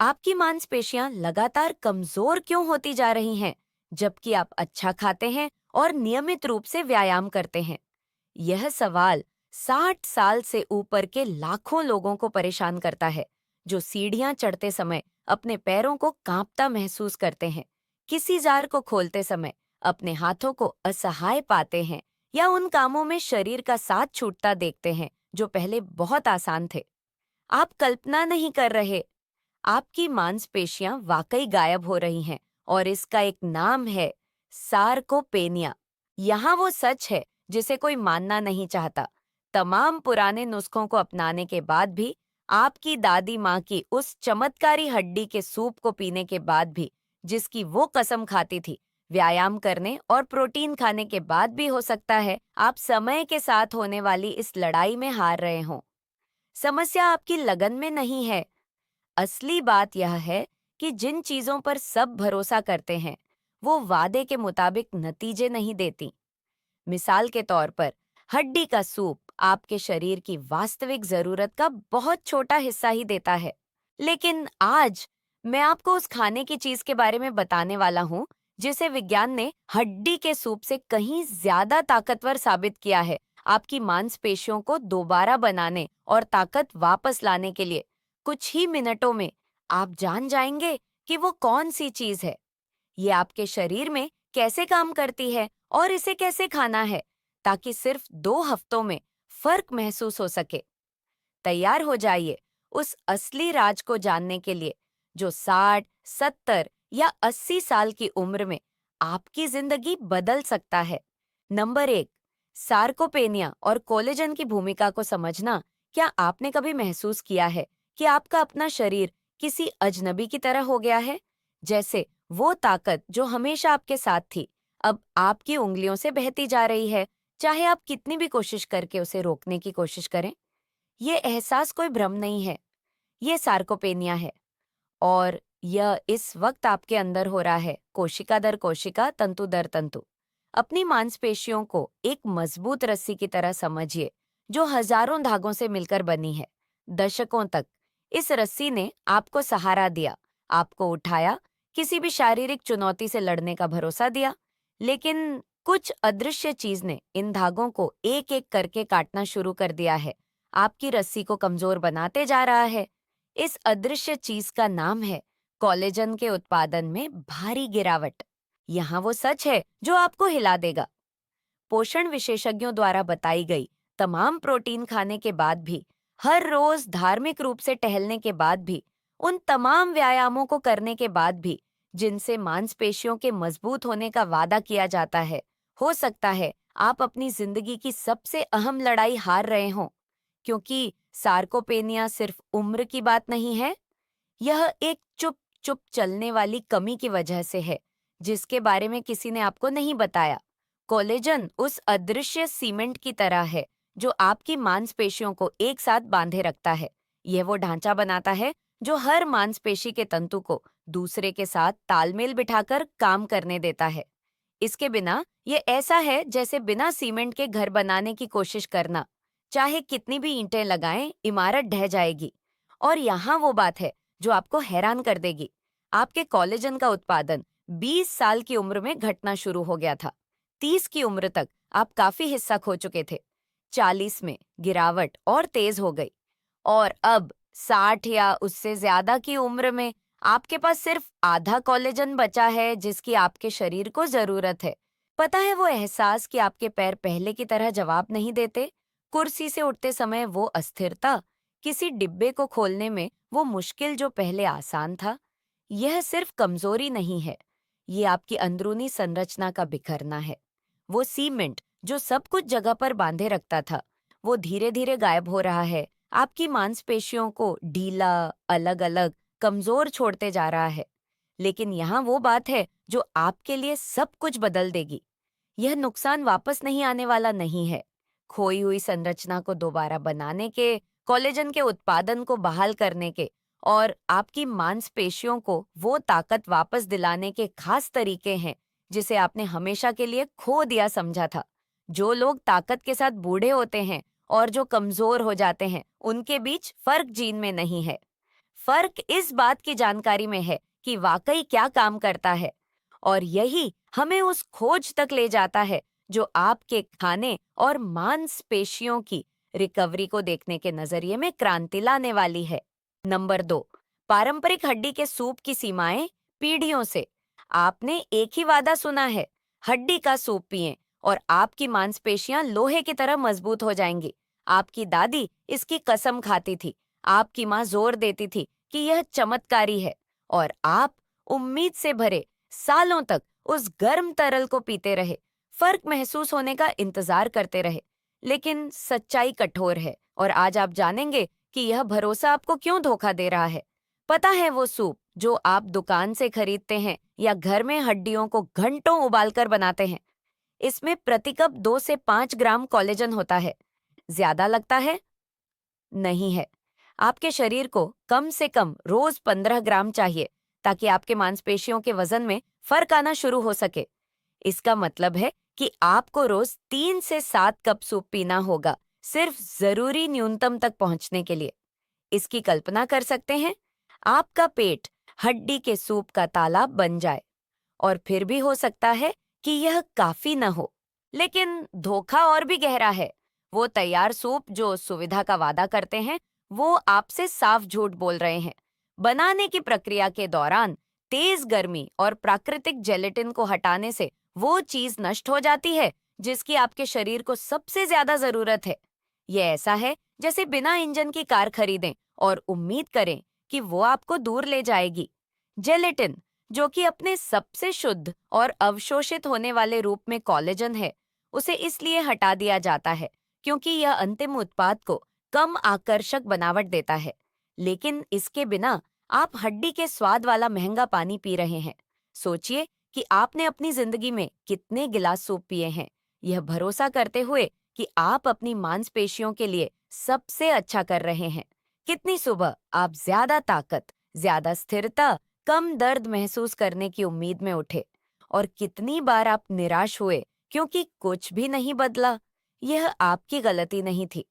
आपकी मांसपेशियां लगातार कमजोर क्यों होती जा रही हैं, जबकि आप अच्छा खाते हैं और नियमित रूप से व्यायाम करते हैं? यह सवाल 60 साल से ऊपर के लाखों लोगों को परेशान करता है, जो सीढ़ियां चढ़ते समय अपने पैरों को कांपता महसूस करते हैं, किसी जार को खोलते समय अपने हाथों को असहाय पाते हैं या उन कामों में शरीर का साथ छूटता देखते हैं जो पहले बहुत आसान थे। आप कल्पना नहीं कर रहे, आपकी मांसपेशियां वाकई गायब हो रही हैं और इसका एक नाम है सार्कोपेनिया। यहाँ वो सच है जिसे कोई मानना नहीं चाहता। तमाम पुराने नुस्खों को अपनाने के बाद भी, आपकी दादी माँ की उस चमत्कारी हड्डी के सूप को पीने के बाद भी, जिसकी वो कसम खाती थी, व्यायाम करने और प्रोटीन खाने के बाद भी हो सकता है आप समय के साथ होने वाली इस लड़ाई में हार रहे हों। समस्या आपकी लगन में नहीं है। असली बात यह है कि जिन चीजों पर सब भरोसा करते हैं, वो वादे के मुताबिक नतीजे नहीं देती। मिसाल के तौर पर, हड्डी का सूप आपके शरीर की वास्तविक जरूरत का बहुत छोटा हिस्सा ही देता है। लेकिन आज मैं आपको उस खाने की चीज के बारे में बताने वाला हूँ, जिसे विज्ञान ने हड्डी के सूप से कहीं ज्यादा ताकतवर साबित किया है, आपकी मांसपेशियों को दोबारा बनाने और ताकत वापस लाने के लिए। कुछ ही मिनटों में आप जान जाएंगे कि वो कौन सी चीज है, ये आपके शरीर में कैसे काम करती है और इसे कैसे खाना है, ताकि सिर्फ 2 हफ्तों में फर्क महसूस हो सके। तैयार हो जाइए उस असली राज को जानने के लिए, जो 60, 70 या 80 साल की उम्र में आपकी जिंदगी बदल सकता है। नंबर 1, सार्कोपेनिया और कोलेजन की भूमिका को समझना। क्या आपने कभी महसूस किया है कि आपका अपना शरीर किसी अजनबी की तरह हो गया है? जैसे वो ताकत जो हमेशा आपके साथ थी, अब आपकी उंगलियों से बहती जा रही है, चाहे आप कितनी भी कोशिश करके उसे रोकने की कोशिश करें। ये एहसास कोई भ्रम नहीं है, ये सार्कोपेनिया है। और यह इस वक्त आपके अंदर हो रहा है, कोशिका दर कोशिका, तंतु दर तंतु। अपनी मांसपेशियों को एक मजबूत रस्सी की तरह समझिए, जो हजारों धागों से मिलकर बनी है। दशकों तक इस रस्सी ने आपको सहारा दिया, आपको उठाया, किसी भी शारीरिक चुनौती से लड़ने का भरोसा दिया। लेकिन कुछ अदृश्य चीज ने इन धागों को एक एक करके काटना शुरू कर दिया है, आपकी रस्सी को कमजोर बनाते जा रहा है। इस अदृश्य चीज का नाम है कोलेजन के उत्पादन में भारी गिरावट। यहाँ वो सच है जो आपको हिला देगा। पोषण विशेषज्ञों द्वारा बताई गई तमाम प्रोटीन खाने के बाद भी, हर रोज धार्मिक रूप से टहलने के बाद भी, उन तमाम व्यायामों को करने के बाद भी, जिनसे मांसपेशियों के मजबूत होने का वादा किया जाता है, हो सकता है आप अपनी जिंदगी की सबसे अहम लड़ाई हार रहे हों। क्योंकि सार्कोपेनिया सिर्फ उम्र की बात नहीं है, यह एक चुप चुप चलने वाली कमी की वजह से है, जिसके बारे में किसी ने आपको नहीं बताया। कोलेजन उस अदृश्य सीमेंट की तरह है, जो आपकी मांसपेशियों को एक साथ बांधे रखता है। यह वो ढांचा बनाता है जो हर मांसपेशी के तंतु को दूसरे के साथ तालमेल बिठाकर काम करने देता है। इसके बिना ये ऐसा है जैसे बिना सीमेंट के घर बनाने की कोशिश करना। चाहे कितनी भी ईंटें लगाएं, इमारत ढह जाएगी। और यहाँ वो बात है जो आपको हैरान कर देगी। आपके कोलेजन का उत्पादन 20 साल की उम्र में घटना शुरू हो गया था। 30 की उम्र तक आप काफी हिस्सा खो चुके थे। 40 में गिरावट और तेज हो गई। और अब 60 या उससे ज्यादा की उम्र में आपके पास सिर्फ आधा कोलेजन बचा है, जिसकी आपके शरीर को जरूरत है। पता है वो एहसास कि आपके पैर पहले की तरह जवाब नहीं देते? कुर्सी से उठते समय वो अस्थिरता, किसी डिब्बे को खोलने में वो मुश्किल जो पहले आसान था। यह सिर्फ कमजोरी नहीं है, ये आपकी अंदरूनी संरचना का बिखरना है। वो सीमेंट जो सब कुछ जगह पर बांधे रखता था, वो धीरे धीरे गायब हो रहा है, आपकी मांसपेशियों को ढीला, अलग अलग, कमजोर छोड़ते जा रहा है। लेकिन यहाँ वो बात है जो आपके लिए सब कुछ बदल देगी। यह नुकसान वापस नहीं आने वाला नहीं है। खोई हुई संरचना को दोबारा बनाने के, कोलेजन के उत्पादन को बहाल करने के और आपकी मांसपेशियों को वो ताकत वापस दिलाने के खास तरीके हैं, जिसे आपने हमेशा के लिए खो दिया समझा था। जो लोग ताकत के साथ बूढ़े होते हैं और जो कमजोर हो जाते हैं, उनके बीच फर्क जीन में नहीं है। फर्क इस बात की जानकारी में है कि वाकई क्या काम करता है। और यही हमें उस खोज तक ले जाता है जो आपके खाने और मांसपेशियों की रिकवरी को देखने के नजरिए में क्रांति लाने वाली है। नंबर 2, पारंपरिक हड्डी के सूप की सीमाएं पीढ़ियों से। आपने एक ही वादा सुना है, हड्डी का सूप पिएं और आपकी मांसपेशियां लोहे की तरह मजबूत हो जाएंगी। आपकी दादी इसकी कसम खाती थी, आपकी माँ जोर देती थी कि यह चमत्कारी है, और आप उम्मीद से भरे सालों तक उस गर्म तरल को पीते रहे, फर्क महसूस होने का इंतजार करते रहे। लेकिन सच्चाई कठोर है और आज आप जानेंगे कि यह भरोसा आपको क्यों धोखा दे रहा है। पता है वो सूप जो आप दुकान से खरीदते हैं या घर में हड्डियों को घंटों उबालकर बनाते हैं, इसमें प्रति कप 2 से 5 ग्राम कोलेजन होता है। ज्यादा लगता है? नहीं है। आपके शरीर को कम से कम रोज 15 ग्राम चाहिए ताकि आपके मांसपेशियों के वजन में फर्क आना शुरू हो सके। इसका मतलब है कि आपको रोज 3 से 7 कप सूप पीना होगा, सिर्फ जरूरी न्यूनतम तक पहुंचने के लिए। इसकी कल्पना कर सकते हैं? आपका पेट हड्डी के सूप का तालाब बन जाए, और फिर भी हो सकता है कि यह काफी न हो। लेकिन धोखा और भी गहरा है। वो तैयार सूप जो सुविधा का वादा करते हैं, वो आपसे साफ झूठ बोल रहे हैं। बनाने की प्रक्रिया के दौरान तेज गर्मी और प्राकृतिक जेलेटिन को हटाने से वो चीज नष्ट हो जाती है जिसकी आपके शरीर को सबसे ज्यादा जरूरत है। ये ऐसा है जैसे बिना इंजन की कार खरीदें और उम्मीद करें कि वो आपको दूर ले जाएगी। जेलेटिन, जो कि अपने सबसे शुद्ध और अवशोषित होने वाले रूप में कोलेजन है, उसे इसलिए हटा दिया जाता है क्योंकि यह अंतिम उत्पाद को कम आकर्षक बनावट देता है। लेकिन इसके बिना आप हड्डी के स्वाद वाला महंगा पानी पी रहे हैं। सोचिए कि आपने अपनी जिंदगी में कितने गिलास सूप पिए हैं, यह भरोसा करते हुए कि आप अपनी मांसपेशियों के लिए सबसे अच्छा कर रहे हैं। कितनी सुबह आप ज्यादा ताकत, ज्यादा स्थिरता, कम दर्द महसूस करने की उम्मीद में उठे, और कितनी बार आप निराश हुए क्योंकि कुछ भी नहीं बदला। यह आपकी गलती नहीं थी,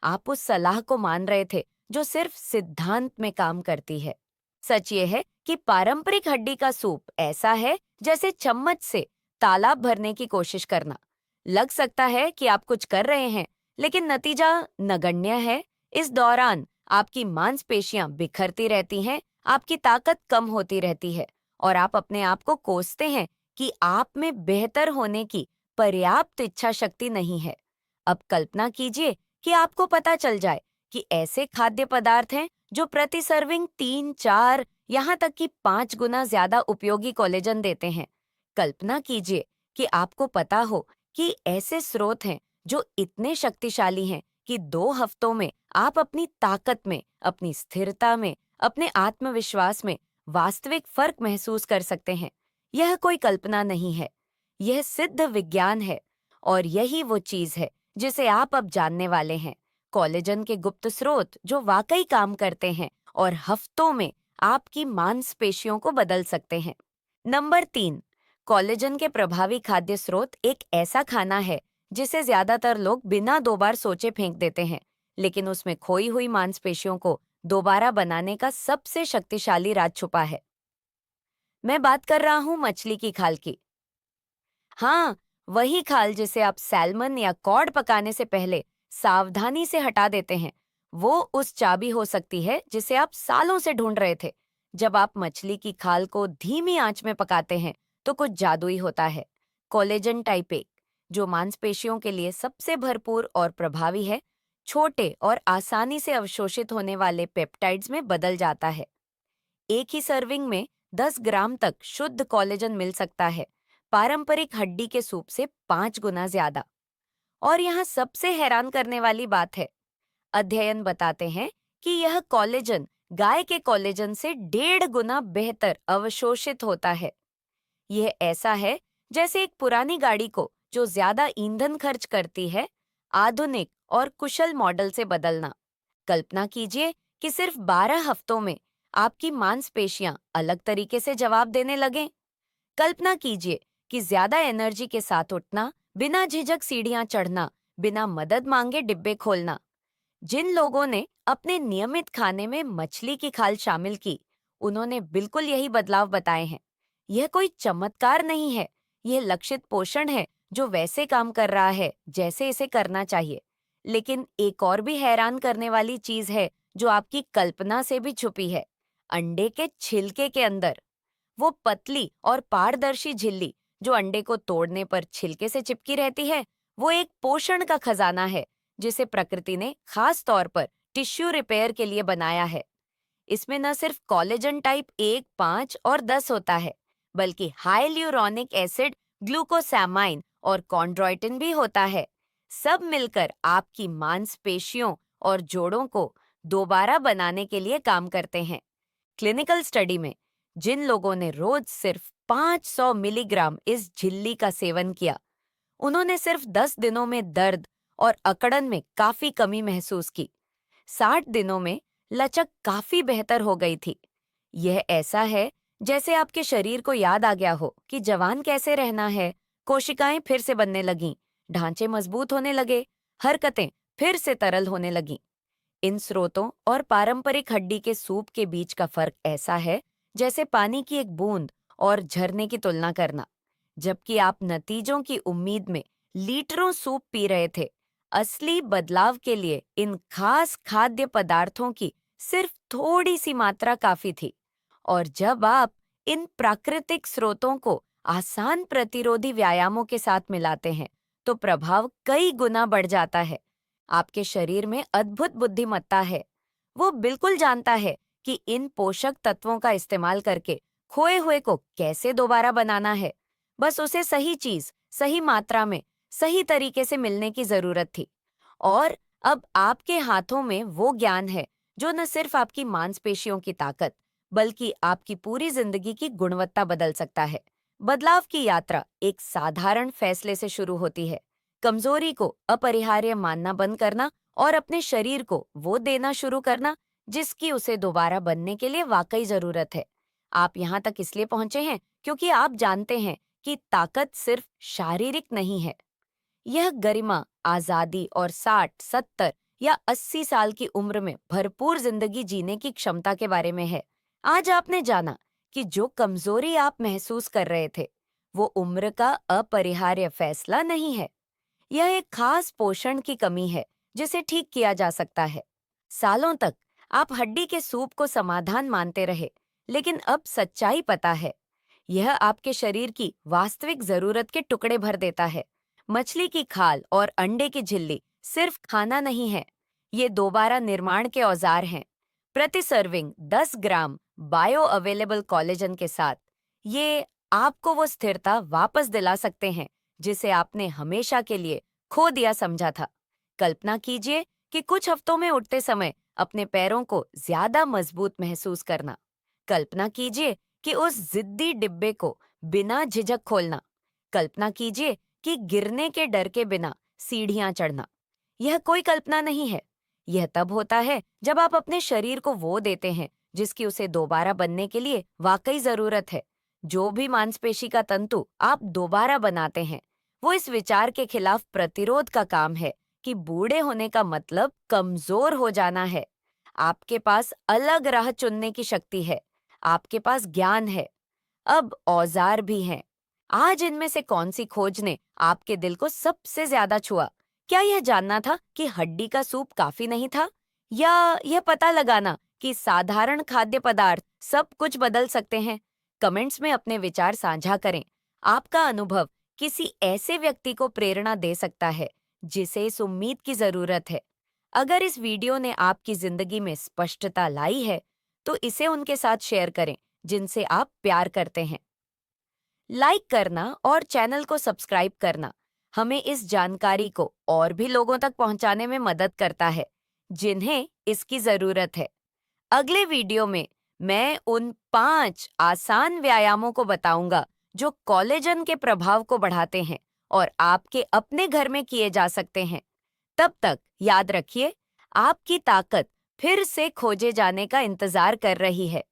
आप उस सलाह को मान रहे थे जो सिर्फ सिद्धांत में काम करती है। सच ये है कि पारंपरिक हड्डी का सूप ऐसा है जैसे चम्मच से तालाब भरने की कोशिश करना। लग सकता है कि आप कुछ कर रहे हैं, लेकिन नतीजा नगण्य है। इस दौरान आपकी मांसपेशियां बिखरती रहती हैं, आपकी ताकत कम होती रहती है, और आप अपने आप को कोसते हैं कि आप में बेहतर होने की पर्याप्त इच्छा शक्ति नहीं है। अब कल्पना कीजिए कि आपको पता चल जाए कि ऐसे खाद्य पदार्थ हैं जो प्रति सर्विंग 3, 4, यहाँ तक कि 5 गुना ज्यादा उपयोगी कोलेजन देते हैं। कल्पना कीजिए कि आपको पता हो कि ऐसे स्रोत हैं जो इतने शक्तिशाली हैं कि 2 हफ्तों में आप अपनी ताकत में, अपनी स्थिरता में, अपने आत्मविश्वास में वास्तविक फर्क महसूस कर सकते हैं। यह कोई कल्पना नहीं है, यह सिद्ध विज्ञान है, और यही वो चीज है जिसे आप अब जानने वाले हैं। कोलेजन के गुप्त स्रोत जो वाकई काम करते हैं और हफ्तों में आपकी मांसपेशियों को बदल सकते हैं। नंबर 3, कोलेजन के प्रभावी खाद्य स्रोत एक ऐसा खाना है जिसे ज्यादातर लोग बिना 2 बार सोचे फेंक देते हैं, लेकिन उसमें खोई हुई मांसपेशियों को दोबारा बनाने का सबसे शक्तिशाली राज छुपा है। मैं बात कर रहा हूँ मछली की खाल की। हाँ, वही खाल जिसे आप सैल्मन या कॉड पकाने से पहले सावधानी से हटा देते हैं। वो उस चाबी हो सकती है जिसे आप सालों से ढूंढ रहे थे। जब आप मछली की खाल को धीमी आंच में पकाते हैं तो कुछ जादुई होता है। कोलेजन टाइप 1, जो मांसपेशियों के लिए सबसे भरपूर और प्रभावी है, छोटे और आसानी से अवशोषित होने वाले पेप्टाइड्स में बदल जाता है। एक ही सर्विंग में 10 ग्राम तक शुद्ध कोलेजन मिल सकता है, पारंपरिक हड्डी के सूप से 5 गुना ज्यादा। और यहाँ सबसे हैरान करने वाली बात है, अध्ययन बताते हैं कि यह कोलेजन गाय के कोलेजन से 1.5 गुना बेहतर अवशोषित होता है। यह ऐसा है जैसे एक पुरानी गाड़ी को जो ज्यादा ईंधन खर्च करती है, आधुनिक और कुशल मॉडल से बदलना। कल्पना कीजिए कि सिर्फ 12 हफ्तों में आपकी मांसपेशियां अलग तरीके से जवाब देने लगें। कल्पना कीजिए कि ज्यादा एनर्जी के साथ उठना, बिना झिझक सीढ़ियां चढ़ना, बिना मदद मांगे डिब्बे खोलना। जिन लोगों ने अपने नियमित खाने में मछली की खाल शामिल की, उन्होंने बिल्कुल यही बदलाव बताए हैं। यह कोई चमत्कार नहीं है, यह लक्षित पोषण है जो वैसे काम कर रहा है जैसे इसे करना चाहिए। लेकिन एक और भी हैरान करने वाली चीज है जो आपकी कल्पना से भी छुपी है। अंडे के छिलके के अंदर वो पतली और पारदर्शी झिल्ली जो अंडे को तोड़ने पर छिलके से चिपकी रहती है, वो एक पोषण का खजाना है जिसे प्रकृति ने खास तौर पर टिश्यू रिपेयर के लिए बनाया है। इसमें न सिर्फ कोलेजन टाइप 1, 5 और 10 होता है, बल्कि हाइल्यूरोनिक एसिड, ग्लूकोसामाइन और कॉन्ड्रोइटिन भी होता है। सब मिलकर आपकी मांसपेशियों और जोड़ों को दोबारा बनाने के लिए काम करते हैं। क्लिनिकल स्टडी में जिन लोगों ने रोज सिर्फ 500 मिलीग्राम इस झिल्ली का सेवन किया, उन्होंने सिर्फ 10 दिनों में दर्द और अकड़न में काफी कमी महसूस की। 60 दिनों में लचक काफी बेहतर हो गई थी। यह ऐसा है जैसे आपके शरीर को याद आ गया हो कि जवान कैसे रहना है। कोशिकाएं फिर से बनने लगीं, ढांचे मजबूत होने लगे, हरकतें फिर से तरल होने लगीं। इन स्रोतों और पारंपरिक हड्डी के सूप के बीच का फर्क ऐसा है जैसे पानी की एक बूंद और झरने की तुलना करना। जबकि आप नतीजों की उम्मीद में लीटरों सूप पी रहे थे, असली बदलाव के लिए इन खास खाद्य पदार्थों की सिर्फ थोड़ी सी मात्रा काफी थी। और जब आप इन प्राकृतिक स्रोतों को आसान प्रतिरोधी व्यायामों के साथ मिलाते हैं, तो प्रभाव कई गुना बढ़ जाता है। आपके शरीर में अद्भुत बुद्धिमत्ता है। वो बिल्कुल जानता है कि इन पोषक तत्वों का इस्तेमाल करके खोए हुए को कैसे दोबारा बनाना है। बस उसे सही चीज, सही मात्रा में, सही तरीके से मिलने की जरूरत थी। और अब आपके हाथों में वो ज्ञान है जो न सिर्फ आपकी मांसपेशियों की ताकत, बल्कि आपकी पूरी जिंदगी की गुणवत्ता बदल सकता है। बदलाव की यात्रा एक साधारण फैसले से शुरू होती है। कमजोरी को अपरिहार्य मानना बंद करना और अपने शरीर को वो देना शुरू करना जिसकी उसे दोबारा बनने के लिए वाकई जरूरत है। आप यहाँ तक इसलिए पहुंचे हैं क्योंकि आप जानते हैं कि ताकत सिर्फ शारीरिक नहीं है। यह गरिमा, आजादी और 60, 70 या 80 साल की उम्र में भरपूर जिंदगी जीने की क्षमता के बारे में है। आज आपने जाना कि जो कमजोरी आप महसूस कर रहे थे, वो उम्र का अपरिहार्य फैसला नहीं है। यह एक खास पोषण की कमी है जिसे ठीक किया जा सकता है। सालों तक आप हड्डी के सूप को समाधान मानते रहे, लेकिन अब सच्चाई पता है। यह आपके शरीर की वास्तविक जरूरत के टुकड़े भर देता है। मछली की खाल और अंडे की झिल्ली सिर्फ खाना नहीं है, ये दोबारा निर्माण के औजार हैं। प्रति सर्विंग 10 ग्राम बायो अवेलेबल कोलेजन के साथ ये आपको वो स्थिरता वापस दिला सकते हैं जिसे आपने हमेशा के लिए खो दिया समझा था। कल्पना कीजिए कि कुछ हफ्तों में उठते समय अपने पैरों को ज्यादा मजबूत महसूस करना। कल्पना कीजिए कि उस जिद्दी डिब्बे को बिना झिझक खोलना। कल्पना कीजिए कि गिरने के डर के बिना सीढ़ियां चढ़ना। यह कोई कल्पना नहीं है। यह तब होता है जब आप अपने शरीर को वो देते हैं जिसकी उसे दोबारा बनने के लिए वाकई जरूरत है। जो भी मांसपेशी का तंतु आप दोबारा बनाते हैं, वो इस विचार के खिलाफ प्रतिरोध का काम है कि बूढ़े होने का मतलब कमजोर हो जाना है। आपके पास अलग राह चुनने की शक्ति है। आपके पास ज्ञान है। अब औजार भी हैं। आज इनमें से कौन सी खोज ने आपके दिल को सबसे ज्यादा छुआ? क्या यह जानना था कि हड्डी का सूप काफी नहीं था, या यह पता लगाना कि साधारण खाद्य पदार्थ सब कुछ बदल सकते हैं? कमेंट्स में अपने विचार साझा करें। आपका अनुभव किसी ऐसे व्यक्ति को प्रेरणा दे सकता है जिसे इस उम्मीद की जरूरत है। अगर इस वीडियो ने आपकी जिंदगी में स्पष्टता लाई है, तो इसे उनके साथ शेयर करें जिनसे आप प्यार करते हैं। लाइक करना और चैनल को सब्सक्राइब करना हमें इस जानकारी को और भी लोगों तक पहुंचाने में मदद करता है जिन्हें इसकी जरूरत है। अगले वीडियो में मैं उन 5 आसान व्यायामों को बताऊंगा जो कोलेजन के प्रभाव को बढ़ाते हैं और आपके अपने घर में किए जा सकते हैं। तब तक याद रखिए, आपकी ताकत फिर से खोजे जाने का इंतजार कर रही है।